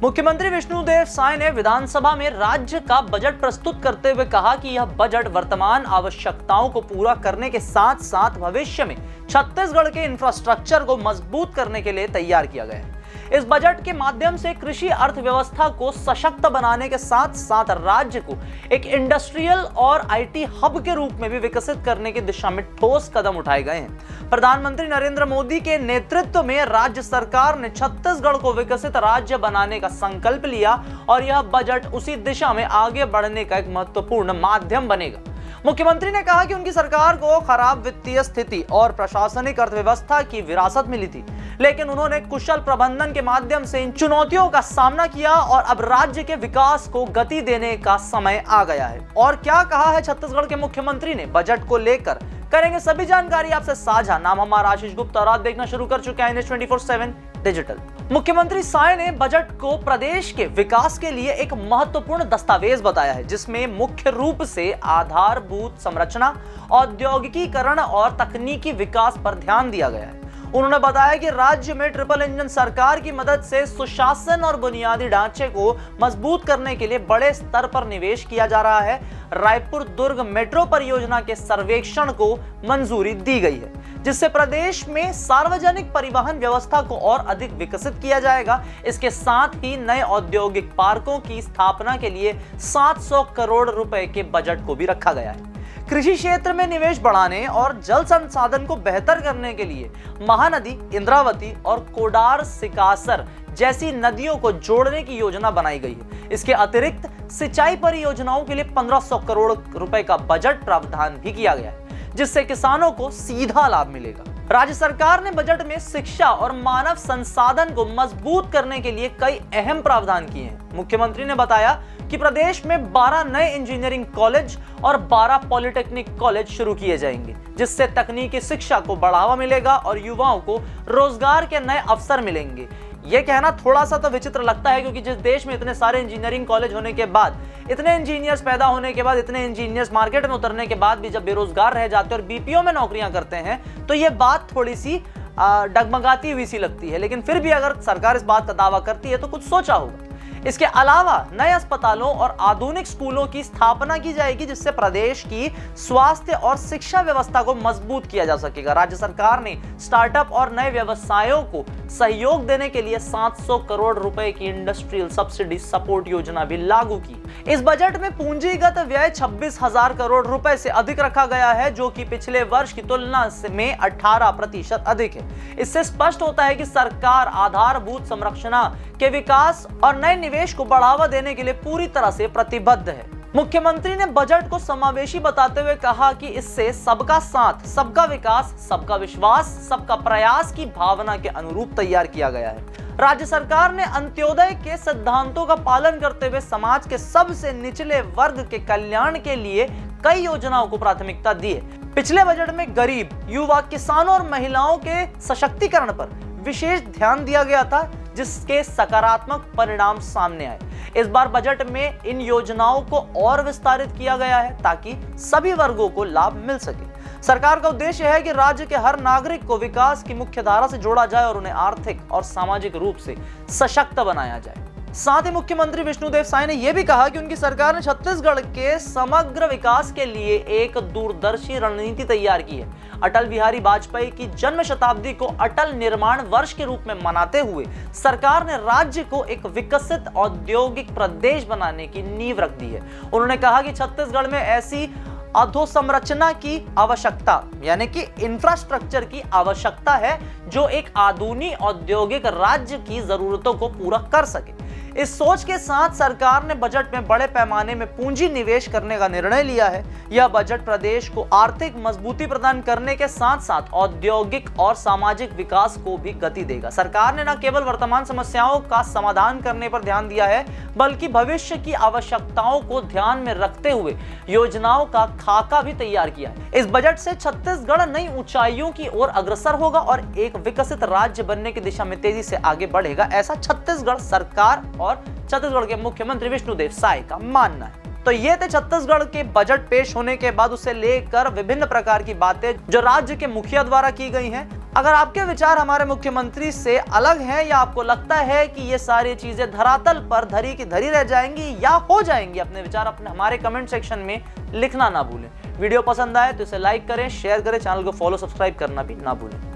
मुख्यमंत्री विष्णुदेव साय ने विधानसभा में राज्य का बजट प्रस्तुत करते हुए कहा कि यह बजट वर्तमान आवश्यकताओं को पूरा करने के साथ साथ भविष्य में छत्तीसगढ़ के इंफ्रास्ट्रक्चर को मजबूत करने के लिए तैयार किया गया है। इस बजट के माध्यम से कृषि अर्थव्यवस्था को सशक्त बनाने के साथ साथ राज्य को एक इंडस्ट्रियल और आईटी हब के रूप में भी विकसित करने की दिशा में ठोस कदम उठाए गए हैं। प्रधानमंत्री नरेंद्र मोदी के नेतृत्व में राज्य सरकार ने छत्तीसगढ़ को विकसित राज्य बनाने का संकल्प लिया और यह बजट उसी दिशा में आगे बढ़ने का एक महत्वपूर्ण माध्यम बनेगा। मुख्यमंत्री ने कहा कि उनकी सरकार को खराब वित्तीय स्थिति और प्रशासनिक अर्थव्यवस्था की विरासत मिली थी, लेकिन उन्होंने कुशल प्रबंधन के माध्यम से इन चुनौतियों का सामना किया और अब राज्य के विकास को गति देने का समय आ गया है। और क्या कहा है छत्तीसगढ़ के मुख्यमंत्री ने बजट को लेकर, करेंगे सभी जानकारी आपसे साझा। नाम हमारा आशीष गुप्ता, रात देखना शुरू कर चुके हैं NH 24/7 डिजिटल। मुख्यमंत्री साय ने बजट को प्रदेश के विकास के लिए एक महत्वपूर्ण दस्तावेज बताया है, जिसमें मुख्य रूप से आधारभूत संरचना, औद्योगिकीकरण और तकनीकी विकास पर ध्यान दिया गया है। उन्होंने बताया कि राज्य में ट्रिपल इंजन सरकार की मदद से सुशासन और बुनियादी ढांचे को मजबूत करने के लिए बड़े स्तर पर निवेश किया जा रहा है। रायपुर दुर्ग मेट्रो परियोजना के सर्वेक्षण को मंजूरी दी गई है, जिससे प्रदेश में सार्वजनिक परिवहन व्यवस्था को और अधिक विकसित किया जाएगा। इसके साथ ही नए औद्योगिक पार्कों की स्थापना के लिए 700 करोड़ रुपए के बजट को भी रखा गया है। कृषि क्षेत्र में निवेश बढ़ाने और जल संसाधन को बेहतर करने के लिए महानदी, इंद्रावती और कोडार सिकासर जैसी नदियों को जोड़ने की योजना बनाई गई है। इसके अतिरिक्त सिंचाई परियोजनाओं के लिए 1500 करोड़ रुपए का बजट प्रावधान भी किया गया है, जिससे किसानों को सीधा लाभ मिलेगा। राज्य सरकार ने बजट में शिक्षा और मानव संसाधन को मजबूत करने के लिए कई अहम प्रावधान किए हैं। मुख्यमंत्री ने बताया कि प्रदेश में 12 नए इंजीनियरिंग कॉलेज और 12 पॉलिटेक्निक कॉलेज शुरू किए जाएंगे, जिससे तकनीकी शिक्षा को बढ़ावा मिलेगा और युवाओं को रोजगार के नए अवसर मिलेंगे। यह कहना थोड़ा सा तो विचित्र लगता है, क्योंकि जिस देश में इतने सारे इंजीनियरिंग कॉलेज होने के बाद, इतने इंजीनियर्स पैदा होने के बाद, इतने इंजीनियर्स मार्केट में उतरने के बाद भी जब बेरोजगार रह जाते हैं और बीपीओ में नौकरियां करते हैं, तो ये बात थोड़ी सी डगमगाती हुई सी लगती है। लेकिन फिर भी अगर सरकार इस बात का दावा करती है तो कुछ सोचा होगा। इसके अलावा नए अस्पतालों और आधुनिक स्कूलों की स्थापना की जाएगी, जिससे प्रदेश की स्वास्थ्य और शिक्षा व्यवस्था को मजबूत किया जा सकेगा। राज्य सरकार ने स्टार्टअप और नए व्यवसायों को सहयोग देने के लिए 700 करोड़ रुपए की इंडस्ट्रियल सब्सिडी सपोर्ट योजना भी लागू की। इस बजट में पूंजीगत व्यय 26,000 करोड़ रुपए से अधिक रखा गया है, जो कि पिछले वर्ष की तुलना में 18% अधिक है। इससे स्पष्ट होता है कि सरकार आधारभूत संरचना के विकास और नए निवेश को बढ़ावा देने के लिए पूरी तरह से प्रतिबद्ध है। मुख्यमंत्री ने बजट को समावेशी बताते हुए कहा कि इससे सबका साथ, सबका विकास, सबका विश्वास, सबका प्रयास की भावना के अनुरूप तैयार किया गया है। राज्य सरकार ने अंत्योदय के सिद्धांतों का पालन करते हुए समाज के सबसे निचले वर्ग के कल्याण के लिए कई योजनाओं को प्राथमिकता दी है। पिछले बजट में गरीब, युवा, किसानों और महिलाओं के सशक्तिकरण पर विशेष ध्यान दिया गया था, जिसके सकारात्मक परिणाम सामने आए। इस बार बजट में इन योजनाओं को और विस्तारित किया गया है, ताकि सभी वर्गों को लाभ मिल सके। सरकार का उद्देश्य है कि राज्य के हर नागरिक को विकास की मुख्य धारा से जोड़ा जाए और उन्हें आर्थिक और सामाजिक रूप से सशक्त बनाया जाए। साथ ही मुख्यमंत्री विष्णुदेव साय ने यह भी कहा कि उनकी सरकार ने छत्तीसगढ़ के समग्र विकास के लिए एक दूरदर्शी रणनीति तैयार की है। अटल बिहारी वाजपेयी की जन्म शताब्दी को अटल निर्माण वर्ष के रूप में मनाते हुए सरकार ने राज्य को एक विकसित औद्योगिक प्रदेश बनाने की नींव रख दी है। उन्होंने कहा कि छत्तीसगढ़ में ऐसी अधोसंरचना की आवश्यकता, यानी कि इंफ्रास्ट्रक्चर की आवश्यकता है, जो एक आधुनिक औद्योगिक राज्य की जरूरतों को पूरा कर सके। इस सोच के साथ सरकार ने बजट में बड़े पैमाने में पूंजी निवेश करने का निर्णय लिया है। यह बजट प्रदेश को आर्थिक मजबूती प्रदान करने के साथ साथ औद्योगिक और सामाजिक विकास को भी गति देगा। सरकार ने न केवल वर्तमान समस्याओं का समाधान करने पर ध्यान दिया है, बल्कि भविष्य की आवश्यकताओं को ध्यान में रखते हुए योजनाओं का खाका भी तैयार किया है। इस बजट से छत्तीसगढ़ नई ऊंचाइयों की ओर अग्रसर होगा और एक विकसित राज्य बनने की दिशा में तेजी से आगे बढ़ेगा, ऐसा छत्तीसगढ़ सरकार और छत्तीसगढ़ के मुख्यमंत्री विष्णुदेव साय का मानना है। तो ये थे छत्तीसगढ़ के बजट पेश होने के बाद उसे लेकर विभिन्न प्रकार की बातें जो राज्य के मुखिया द्वारा की गई हैं। अगर आपके विचार हमारे मुख्यमंत्री से अलग हैं या आपको लगता है कि ये सारी चीजें धरातल पर धरी की धरी रह जाएंगी या हो जाएंगी, अपने विचार अपने हमारे कमेंट सेक्शन में लिखना ना भूलें। वीडियो पसंद आए तो इसे लाइक करें, शेयर करें, चैनल को फॉलो सब्सक्राइब करना भी ना भूलें।